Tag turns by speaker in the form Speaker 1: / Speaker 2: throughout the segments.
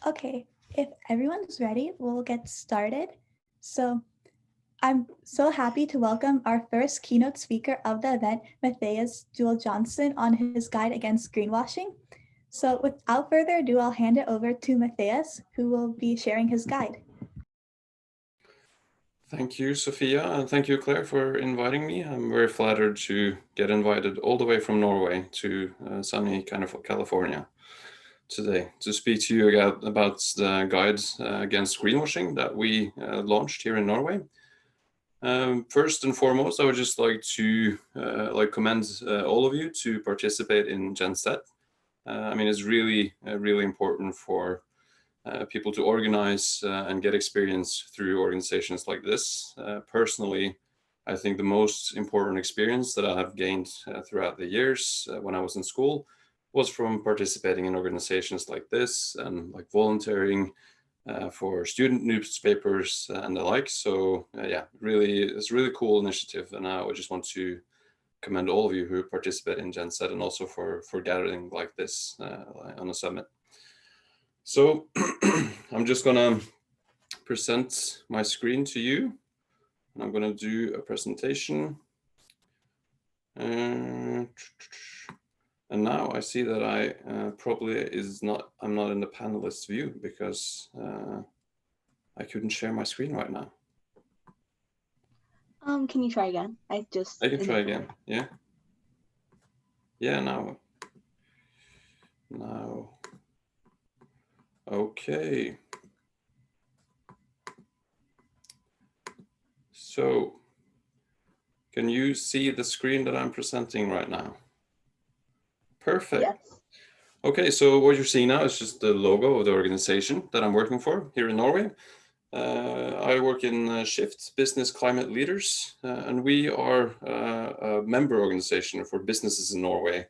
Speaker 1: Okay, if everyone's ready, we'll get started. So I'm so happy to welcome our first keynote speaker of the event, Mathias Juell Johnsen, on his guide against greenwashing. So without further ado, I'll hand it over to Mathias, who will be sharing his guide.
Speaker 2: Thank you, Sophia, and thank you, Claire, for inviting me. I'm very flattered to get invited all the way from Norway to sunny kind of California today to speak to you about the guide against greenwashing that we launched here in Norway. First and foremost, I would just like to commend all of you to participate in GenStet. I mean, it's really important for people to organize and get experience through organizations like this. Personally, I think the most important experience that I have gained throughout the years when I was in school was from participating in organizations like this and like volunteering for student newspapers and the like. So yeah, really, it's a really cool initiative, and I would just want to commend all of you who participate in GenSet and also for gathering like this on a summit. So I'm just gonna present my screen to you. And I'm gonna do a presentation. And now I see that I'm not in the panelist view because I couldn't share my screen right now.
Speaker 3: Can you try again?
Speaker 2: I can try again. Yeah. Yeah, now. Okay. So, can you see the screen that I'm presenting right now? Perfect.
Speaker 3: Yes.
Speaker 2: Okay, so what you're seeing now is just the logo of the organization that I'm working for here in Norway. I work in Shift, Business Climate Leaders, and we are a member organization for businesses in Norway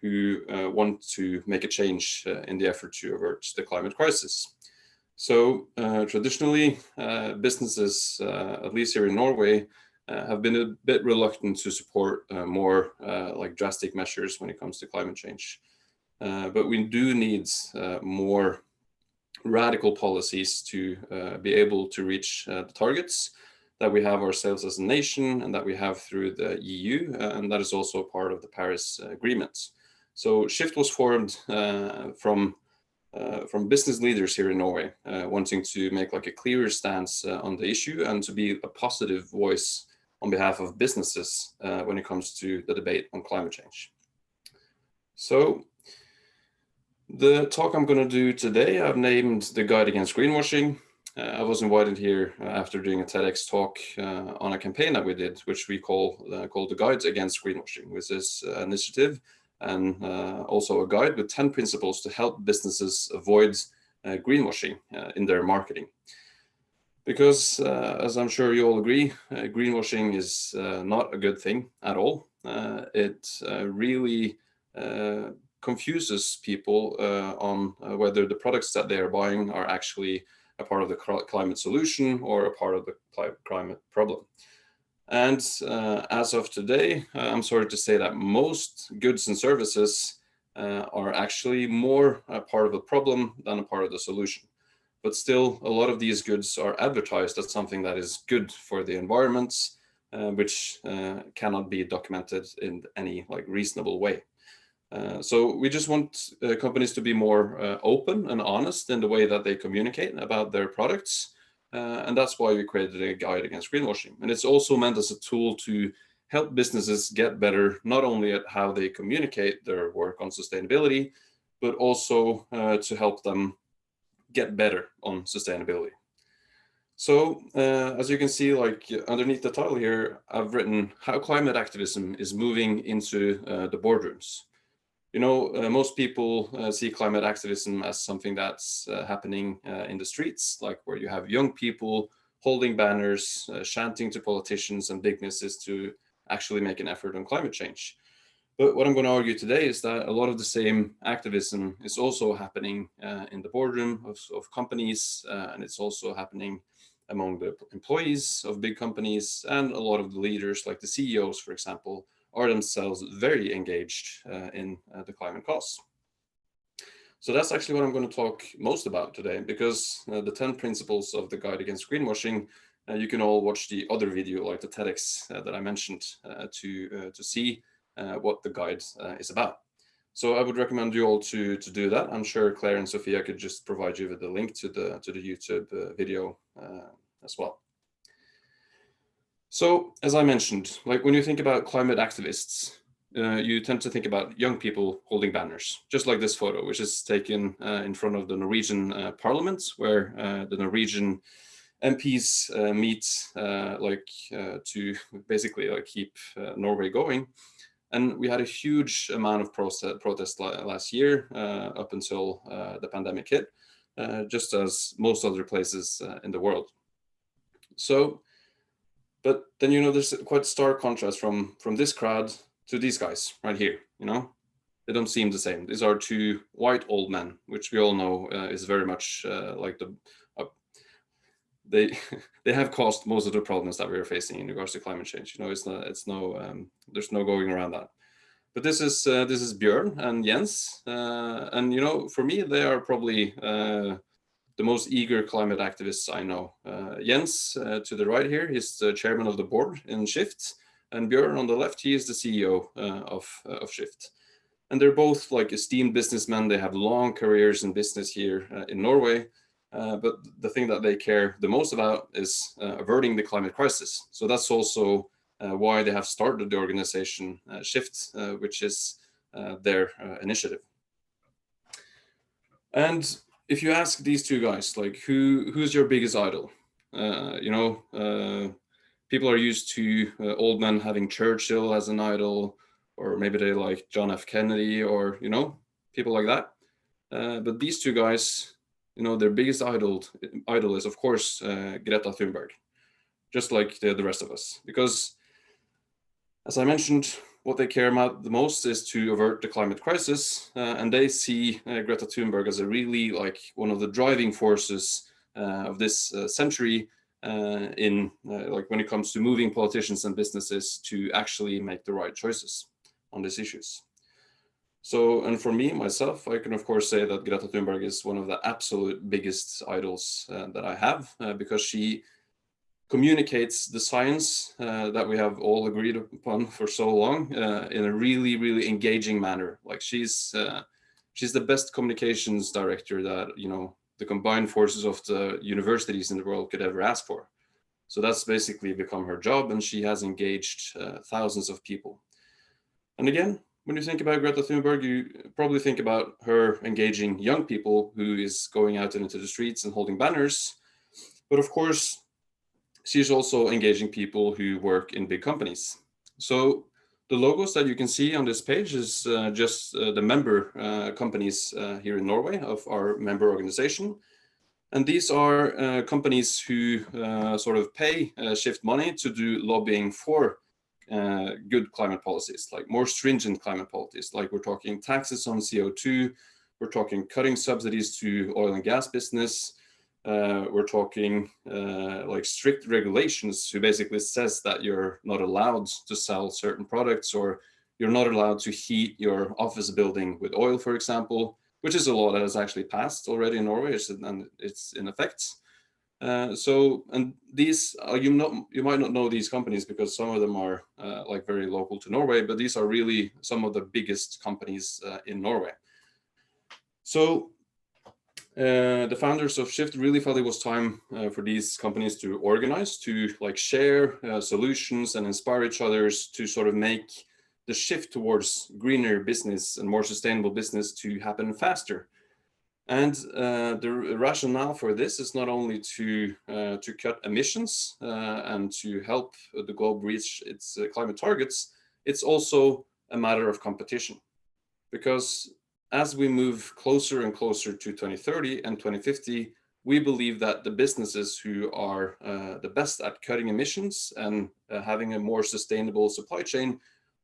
Speaker 2: who want to make a change in the effort to avert the climate crisis. So traditionally, businesses, at least here in Norway, have been a bit reluctant to support more like drastic measures when it comes to climate change. But we do need more radical policies to be able to reach the targets that we have ourselves as a nation and that we have through the EU, and that is also part of the Paris Agreement. So Shift was formed from business leaders here in Norway, wanting to make like a clearer stance on the issue and to be a positive voice on behalf of businesses when it comes to the debate on climate change. So the talk I'm going to do today, I've named The Guide Against Greenwashing. I was invited here after doing a TEDx talk on a campaign that we did, which we called The Guide Against Greenwashing, which is an initiative and also a guide with 10 principles to help businesses avoid greenwashing in their marketing. Because, as I'm sure you all agree, greenwashing is not a good thing at all. It really confuses people on whether the products that they are buying are actually a part of the climate solution or a part of the climate problem. And as of today, I'm sorry to say that most goods and services are actually more a part of the problem than a part of the solution. But still, a lot of these goods are advertised as something that is good for the environment, which cannot be documented in any like reasonable way. So we just want companies to be more open and honest in the way that they communicate about their products. And that's why we created a guide against greenwashing. And it's also meant as a tool to help businesses get better, not only at how they communicate their work on sustainability, but also to help them get better on sustainability. So as you can see, like underneath the title here, I've written how climate activism is moving into the boardrooms. You know, most people see climate activism as something that's happening in the streets, like where you have young people holding banners, chanting to politicians and businesses to actually make an effort on climate change. But what I'm going to argue today is that a lot of the same activism is also happening in the boardroom of companies, and it's also happening among the employees of big companies, and a lot of the leaders, like the CEOs, for example, are themselves very engaged in the climate cause. So that's actually what I'm going to talk most about today, because the 10 principles of the guide against greenwashing, you can all watch the other video, like the TEDx that I mentioned, to see what the guide is about. So I would recommend you all to do that. I'm sure Claire and Sophia could just provide you with the link to the YouTube video as well. So as I mentioned, like when you think about climate activists, you tend to think about young people holding banners, just like this photo, which is taken in front of the Norwegian Parliament, where the Norwegian MPs meet to basically keep Norway going. And we had a huge amount of protest last year up until the pandemic hit, just as most other places in the world. So, but then, there's quite a stark contrast from this crowd to these guys right here. They don't seem the same. These are two white old men, which we all know is very much like they they have caused most of the problems that we are facing in regards to climate change. There's no going around that. But this is Björn and Jens, and for me they are probably the most eager climate activists I know. Jens to the right here, he's the chairman of the board in Shift, and Björn on the left, he is the CEO of Shift. And they're both like esteemed businessmen. They have long careers in business here in Norway. But the thing that they care the most about is averting the climate crisis. So that's also why they have started the organization Shift, which is their initiative. And if you ask these two guys, like who's your biggest idol? People are used to old men having Churchill as an idol, or maybe they like John F. Kennedy, or people like that. But these two guys, their biggest idol is of course Greta Thunberg, just like the rest of us, because as I mentioned, what they care about the most is to avert the climate crisis, and they see Greta Thunberg as a really like one of the driving forces of this century in like when it comes to moving politicians and businesses to actually make the right choices on these issues. So, and for me, myself, I can of course say that Greta Thunberg is one of the absolute biggest idols that I have, because she communicates the science that we have all agreed upon for so long in a really, really engaging manner. Like she's the best communications director that the combined forces of the universities in the world could ever ask for. So that's basically become her job, and she has engaged thousands of people. And again, when you think about Greta Thunberg, you probably think about her engaging young people who is going out into the streets and holding banners. But of course, she's also engaging people who work in big companies. So the logos that you can see on this page is just the member companies here in Norway of our member organization. And these are companies who sort of pay Shift money to do lobbying for good climate policies, like more stringent climate policies. Like we're talking taxes on CO2, we're talking cutting subsidies to oil and gas business, we're talking like strict regulations who basically says that you're not allowed to sell certain products, or you're not allowed to heat your office building with oil, for example, which is a law that has actually passed already in Norway, and it's in effect. And these you might not know these companies because some of them are like very local to Norway, but these are really some of the biggest companies in Norway. So the founders of Shift really felt it was time for these companies to organize, to like share solutions and inspire each other to sort of make the shift towards greener business and more sustainable business to happen faster. And the rationale for this is not only to cut emissions and to help the globe reach its climate targets, it's also a matter of competition. Because as we move closer and closer to 2030 and 2050, we believe that the businesses who are the best at cutting emissions and having a more sustainable supply chain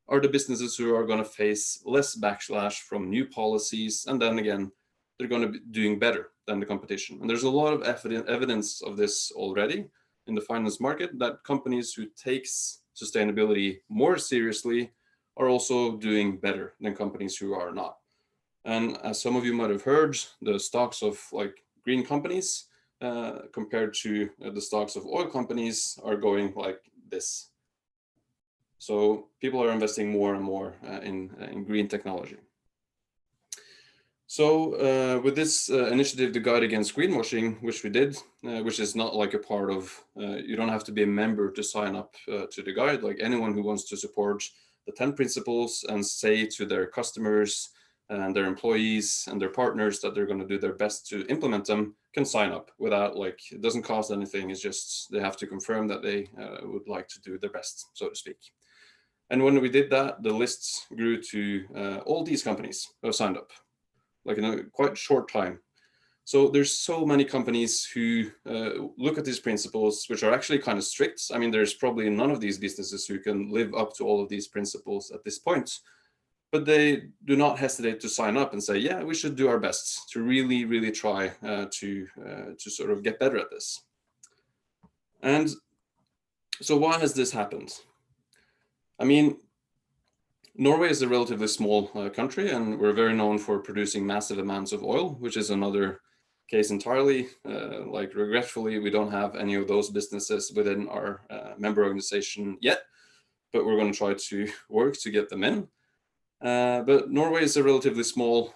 Speaker 2: are the businesses who are going to face less backlash from new policies, and then again, they're going to be doing better than the competition. And there's a lot of evidence of this already in the finance market, that companies who takes sustainability more seriously are also doing better than companies who are not. And as some of you might have heard, the stocks of like green companies compared to the stocks of oil companies are going like this. So people are investing more and more in green technology. So with this initiative, the Guide Against Greenwashing, which we did, which is not like a part of, you don't have to be a member to sign up to the guide. Like anyone who wants to support the 10 principles and say to their customers and their employees and their partners that they're going to do their best to implement them can sign up without, like, it doesn't cost anything. It's just they have to confirm that they would like to do their best, so to speak. And when we did that, the lists grew to all these companies who have signed up, like in a quite short time. So there's so many companies who look at these principles, which are actually kind of strict. I mean, there's probably none of these businesses who can live up to all of these principles at this point, but they do not hesitate to sign up and say, yeah, we should do our best to really, really try to sort of get better at this. And so why has this happened? I mean, Norway is a relatively small country, and we're very known for producing massive amounts of oil, which is another case entirely. Like, regretfully, we don't have any of those businesses within our member organization yet, but we're going to try to work to get them in. But Norway is a relatively small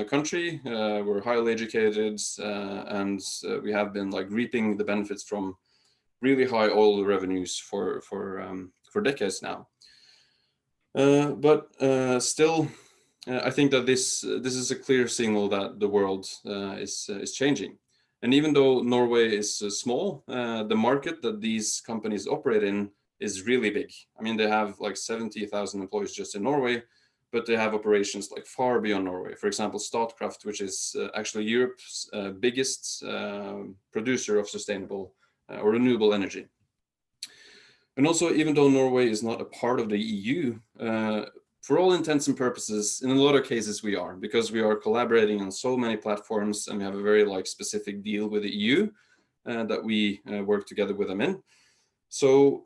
Speaker 2: country. We're highly educated, and we have been like reaping the benefits from really high oil revenues for decades now. But still, I think that this is a clear signal that the world is changing. And even though Norway is small, the market that these companies operate in is really big. I mean, they have like 70,000 employees just in Norway, but they have operations like far beyond Norway. For example, Statkraft, which is actually Europe's biggest producer of sustainable or renewable energy. And also, even though Norway is not a part of the EU, for all intents and purposes, in a lot of cases we are, because we are collaborating on so many platforms and we have a very like specific deal with the EU that we work together with them in. So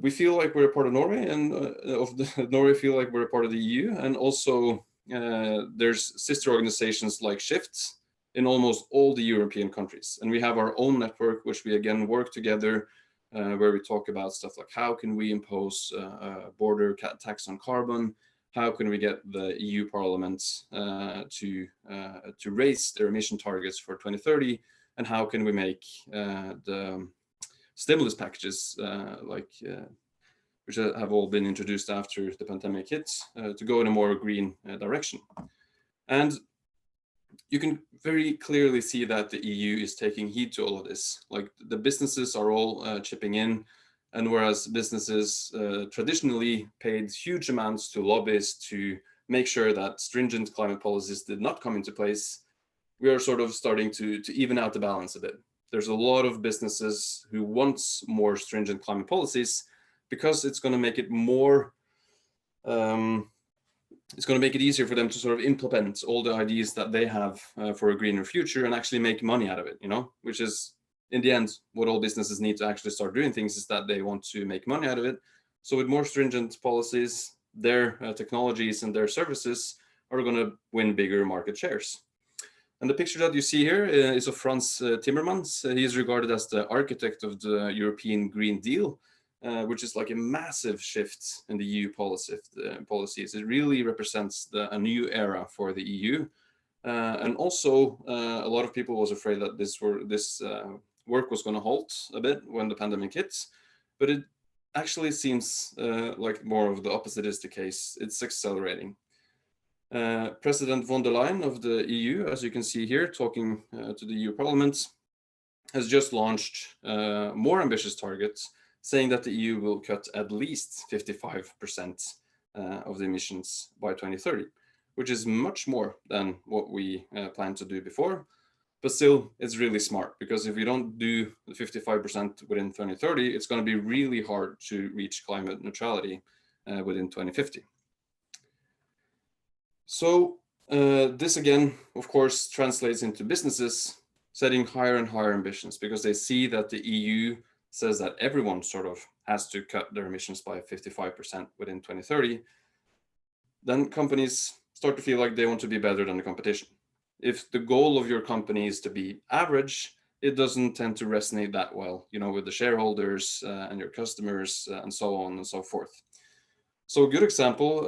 Speaker 2: we feel like we're a part of Norway, and Norway feel like we're a part of the EU. And also there's sister organizations like Shift in almost all the European countries. And we have our own network, which we again work together, where we talk about stuff like how can we impose a border tax on carbon, how can we get the EU Parliament to raise their emission targets for 2030, and how can we make the stimulus packages which have all been introduced after the pandemic hits to go in a more green direction. And you can very clearly see that the EU is taking heed to all of this. Like, the businesses are all chipping in, and whereas businesses traditionally paid huge amounts to lobbyists to make sure that stringent climate policies did not come into place, we are sort of starting to even out the balance a bit. There's a lot of businesses who want more stringent climate policies because it's going to make it more it's going to make it easier for them to sort of implement all the ideas that they have for a greener future and actually make money out of it, which is in the end what all businesses need to actually start doing things, is that they want to make money out of it. So with more stringent policies, their technologies and their services are going to win bigger market shares. And the picture that you see here is of Frans Timmermans. He is regarded as the architect of the European Green Deal, which is like a massive shift in the EU policies. It really represents a new era for the EU. And also, a lot of people was afraid that this work was going to halt a bit when the pandemic hits, but it actually seems like more of the opposite is the case. It's accelerating. President von der Leyen of the EU, as you can see here, talking to the EU Parliament, has just launched more ambitious targets, saying that the EU will cut at least 55% of the emissions by 2030, which is much more than what we planned to do before. But still, it's really smart, because if we don't do the 55% within 2030, it's going to be really hard to reach climate neutrality within 2050. So this again, of course, translates into businesses setting higher and higher ambitions, because they see that the EU says that everyone sort of has to cut their emissions by 55% within 2030. Then companies start to feel like they want to be better than the competition. If the goal of your company is to be average, it doesn't tend to resonate that well, with the shareholders and your customers and so on and so forth. So a good example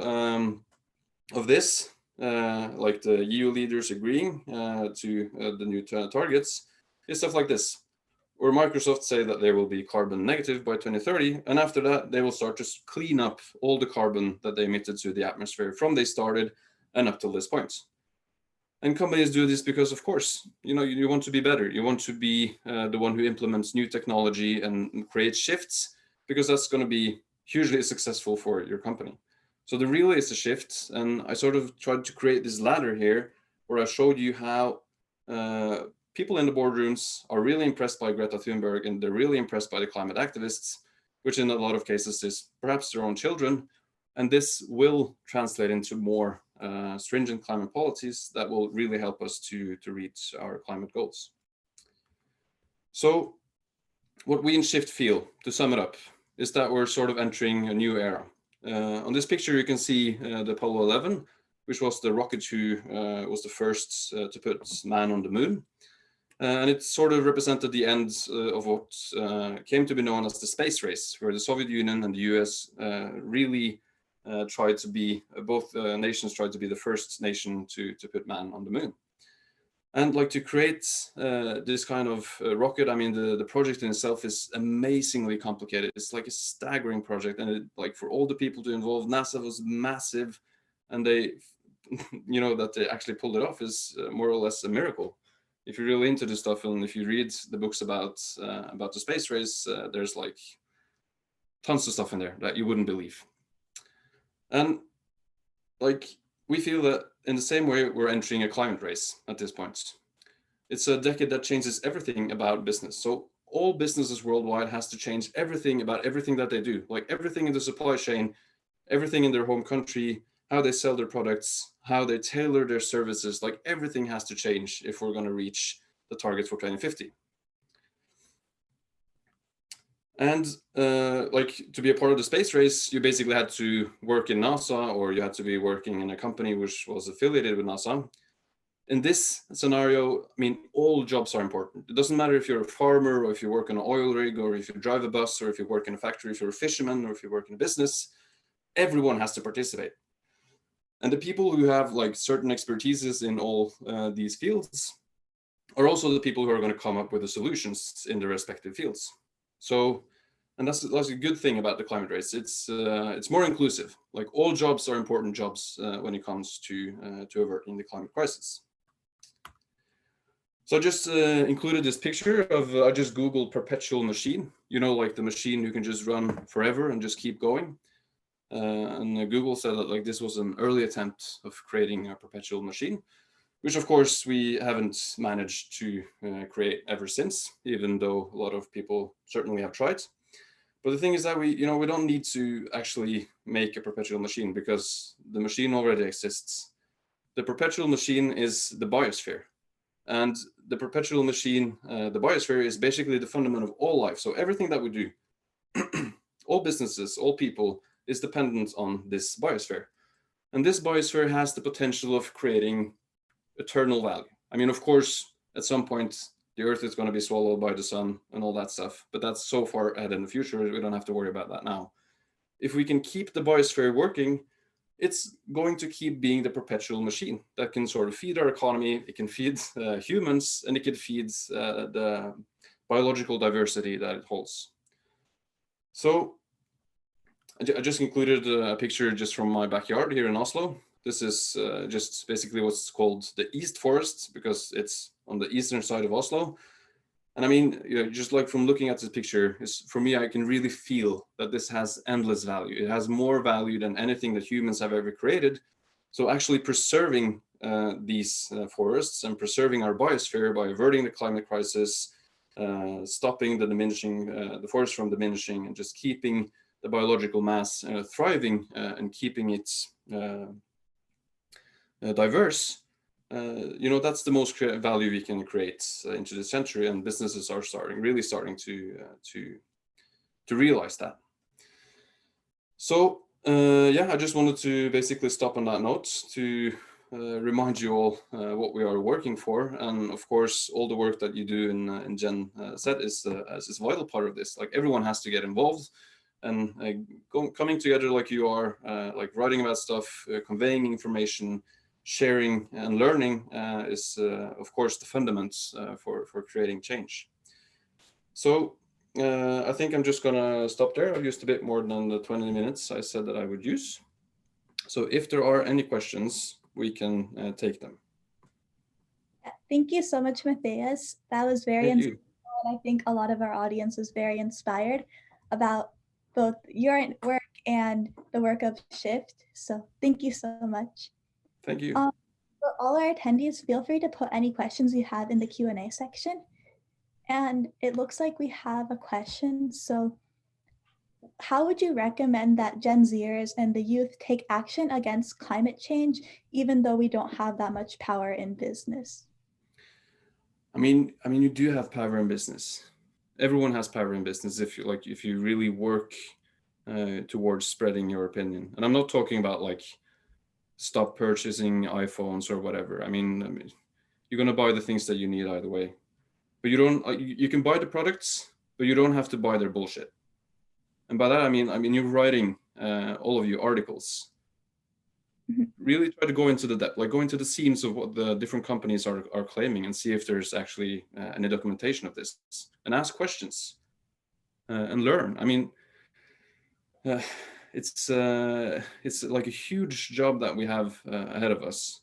Speaker 2: of this, like the EU leaders agreeing to the new targets, is stuff like this, where Microsoft say that they will be carbon negative by 2030, and after that they will start to clean up all the carbon that they emitted to the atmosphere from they started and up till this point. And companies do this because, of course, you want to be better. You want to be the one who implements new technology and creates shifts, because that's going to be hugely successful for your company. So the relay is a shift, and I sort of tried to create this ladder here where I showed you how people in the boardrooms are really impressed by Greta Thunberg, and they're really impressed by the climate activists, which in a lot of cases is perhaps their own children. And this will translate into more stringent climate policies that will really help us to reach our climate goals. So what we in Shift feel, to sum it up, is that we're sort of entering a new era. On this picture, you can see the Apollo 11, which was the rocket who was the first to put man on the moon. And it sort of represented the end of what came to be known as the space race, where the Soviet Union and the US really tried to be, both nations tried to be the first nation to put man on the moon. And like to create this kind of rocket, I mean, the project in itself is amazingly complicated. It's like a staggering project. And like for all the people to involve, NASA was massive. And they, that they actually pulled it off is more or less a miracle. If you're really into this stuff, and if you read the books about the space race, there's like tons of stuff in there that you wouldn't believe. And like, we feel that in the same way, we're entering a climate race at this point. It's a decade that changes everything about business. So all businesses worldwide has to change everything about everything that they do, like everything in the supply chain, everything in their home country, how they sell their products, how they tailor their services, like everything has to change if we're going to reach the targets for 2050. And like to be a part of the space race, you basically had to work in NASA, or you had to be working in a company which was affiliated with NASA. In this scenario, I mean, all jobs are important. It doesn't matter if you're a farmer, or if you work on an oil rig, or if you drive a bus, or if you work in a factory, if you're a fisherman, or if you work in a business, everyone has to participate. And the people who have like certain expertises in all these fields are also the people who are going to come up with the solutions in their respective fields. So, and that's a good thing about the climate race. It's more inclusive. Like all jobs are important jobs when it comes to averting the climate crisis. So I just included this picture of, I just Googled perpetual machine, like the machine who can just run forever and just keep going. And Google said that like this was an early attempt of creating a perpetual machine, which of course we haven't managed to create ever since, even though a lot of people certainly have tried. But the thing is that we don't need to actually make a perpetual machine, because the machine already exists. The perpetual machine is the biosphere. And the perpetual machine, the biosphere, is basically the fundament of all life. So everything that we do, all businesses, all people, is dependent on this biosphere. And this biosphere has the potential of creating eternal value. I mean, of course, at some point, the Earth is going to be swallowed by the sun and all that stuff, but that's so far ahead in the future, we don't have to worry about that now. If we can keep the biosphere working, it's going to keep being the perpetual machine that can sort of feed our economy, it can feed humans, and it can feed the biological diversity that it holds. So I just included a picture just from my backyard here in Oslo. This is just basically what's called the East Forest, because it's on the eastern side of Oslo. And I mean, just like from looking at this picture, for me, I can really feel that this has endless value. It has more value than anything that humans have ever created. So actually preserving these forests and preserving our biosphere by averting the climate crisis, stopping the forest from diminishing, and just keeping the biological mass thriving and keeping it diverse, that's the most value we can create into the century, and businesses are really starting to realize that. So I just wanted to basically stop on that note to remind you all what we are working for, and of course, all the work that you do in Gen Z is a vital part of this. Like everyone has to get involved, and coming together like you are, like writing about stuff, conveying information, sharing and learning is of course the fundamentals for creating change. So I think I'm just gonna stop there. I've used a bit more than the 20 minutes I said that I would use. So if there are any questions, we can take them.
Speaker 1: Thank you so much, Matthias. That was very
Speaker 2: Thank you.
Speaker 1: insightful. I think a lot of our audience was very inspired about both your work and the work of Shift. So thank you so much.
Speaker 2: Thank you.
Speaker 1: For all our attendees, feel free to put any questions you have in the Q&A section. And it looks like we have a question. So how would you recommend that Gen Zers and the youth take action against climate change, even though we don't have that much power in business?
Speaker 2: I mean, you do have power in business. Everyone has power in business if you really work towards spreading your opinion. And I'm not talking about like stop purchasing iPhones or whatever. I mean you're gonna buy the things that you need either way. But you don't. You can buy the products, but you don't have to buy their bullshit. And by that I mean you're writing all of your articles. Really try to go into the depth, like go into the seams of what the different companies are claiming, and see if there's actually any documentation of this, and ask questions and learn. I mean, it's like a huge job that we have ahead of us,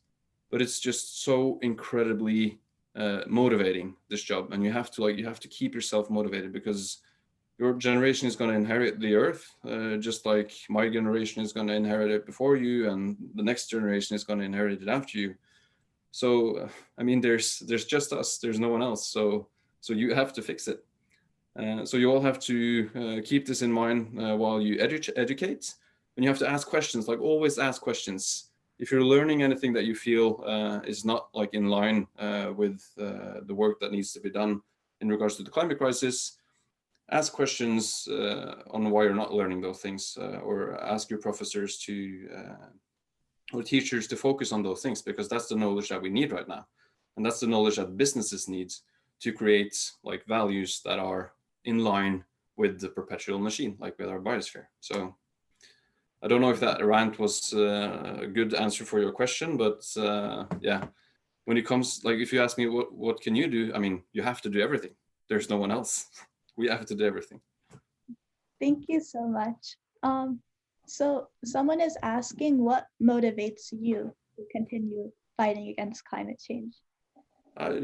Speaker 2: but it's just so incredibly motivating, this job, and you have to keep yourself motivated, because your generation is going to inherit the earth, just like my generation is going to inherit it before you, and the next generation is going to inherit it after you. So I mean, there's just us, there's no one else, so you have to fix it. So you all have to keep this in mind while you educate, and you have to ask questions. Like, always ask questions. If you're learning anything that you feel is not like in line with the work that needs to be done in regards to the climate crisis, ask questions on why you're not learning those things, or ask your professors to or teachers to focus on those things, because that's the knowledge that we need right now, and that's the knowledge that businesses need to create like values that are in line with the perpetual machine, like with our biosphere. So I don't know if that rant was a good answer for your question, but yeah, when it comes, like, if you ask me what can you do, I mean, you have to do everything. There's no one else. We have to do everything.
Speaker 1: Thank you so much. So someone is asking, what motivates you to continue fighting against climate change?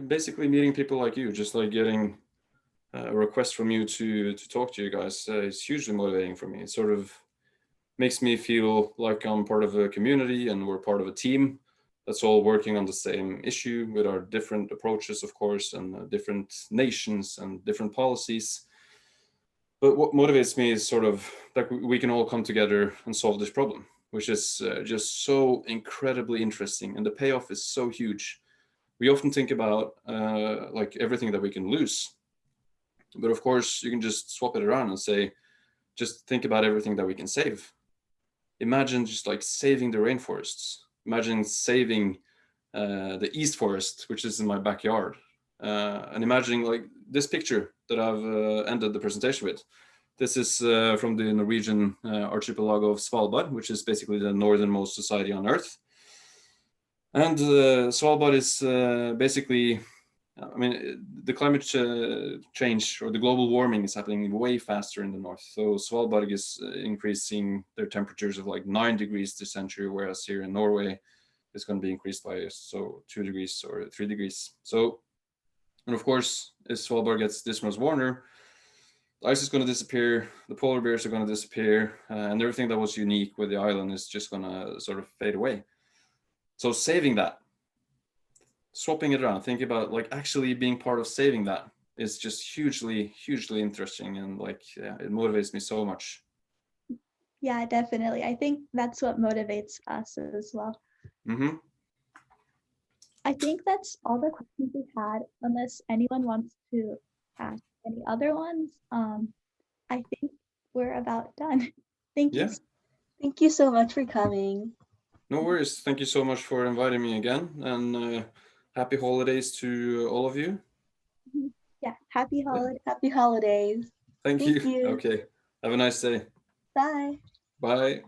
Speaker 2: Basically meeting people like you, just like getting a request from you to talk to you guys is hugely motivating for me. It sort of makes me feel like I'm part of a community and we're part of a team that's all working on the same issue, with our different approaches, of course, and different nations and different policies. But what motivates me is sort of that we can all come together and solve this problem, which is just so incredibly interesting, and the payoff is so huge. We often think about like everything that we can lose, but of course you can just swap it around and say, just think about everything that we can save. Imagine just like saving the rainforests. Imagine saving the East Forest, which is in my backyard. And imagining like this picture that I've ended the presentation with. This is from the Norwegian archipelago of Svalbard, which is basically the northernmost society on Earth. And Svalbard is basically, I mean, the climate change or the global warming is happening way faster in the north. So Svalbard is increasing their temperatures of like 9 degrees this century, whereas here in Norway, it's going to be increased by 2 degrees or 3 degrees. So, and of course, as Svalbard gets this much warmer, the ice is going to disappear, the polar bears are going to disappear, and everything that was unique with the island is just going to sort of fade away. So saving that, swapping it around, thinking about like actually being part of saving that is just hugely interesting, and like, yeah, it motivates me so much.
Speaker 1: Yeah, definitely. I think that's what motivates us as well.
Speaker 2: Mm-hmm.
Speaker 1: I think that's all the questions we had, unless anyone wants to ask any other ones. I think we're about done. Thank you.
Speaker 2: Yeah.
Speaker 3: Thank you so much for coming.
Speaker 2: No worries. Thank you so much for inviting me again, and happy holidays to all of you.
Speaker 1: Yeah, happy holidays.
Speaker 3: Happy holidays.
Speaker 2: Thank
Speaker 3: Thank
Speaker 2: you.
Speaker 3: you.
Speaker 2: Okay. Have a nice day.
Speaker 3: Bye.
Speaker 2: Bye.